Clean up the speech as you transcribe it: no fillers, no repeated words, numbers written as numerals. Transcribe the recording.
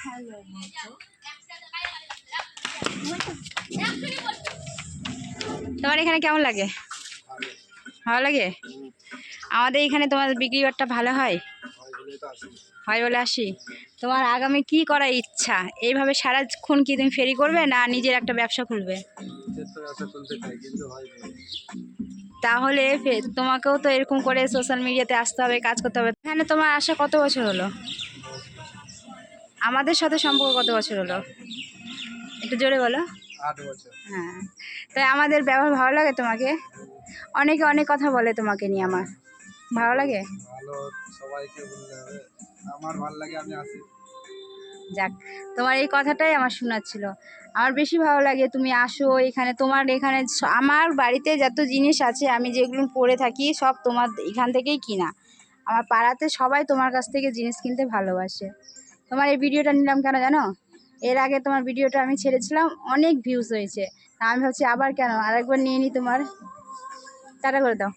Hello, তোমার এখানে কেমন লাগে? ভালো লাগে? আমাদের এখানে তোমার বিক্রি বাট্টা ভালো হয়? হয় বলে আসি। তোমার আগামী কি করার ইচ্ছা? এইভাবে সারাক্ষণ কি তুমি ফেরি করবে না নিজের একটা ব্যবসা খুলবে? তাহলে তোমাকেও তো এরকম করে সোশ্যাল মিডিয়াতে আসতে হবে, কাজ করতে হবে। এখানে তোমার আসা কত বছর হলো? আমাদের সাথে সম্পর্ক কত বছর হলো? একটু জোরে বলো। 8 বছর। হ্যাঁ, তাই আমাদের ব্যবহার ভালো লাগে তোমাকে? অনেকে অনেক কথা বলে তোমাকে নিয়ে, আমার ভালো লাগে? ভালো, সবাইকে বললে হবে। আমার ভালো লাগে, আমি আসি। যাক, তোমার এই কথাটাই আমার শোনার ছিল। আমার বেশি ভালো লাগে তুমি আসো এখানে। তোমার এখানে আমার বাড়িতে যত জিনিস আছে আমি যেগুলো পরে থাকি সব তোমার এখান থেকেই কিনা। আমার পাড়াতে সবাই তোমার কাছ থেকে জিনিস কিনতে ভালোবাসে। তোমার এই ভিডিওটা নিলাম কেন জানো? এর আগে তোমার ভিডিওটা আমি ছেড়েছিলাম, অনেক ভিউজ হয়েছে। তা আমি ভাবছি আবার কেন আরেকবার নিয়ে নিই তোমার। টাটা করে দাও।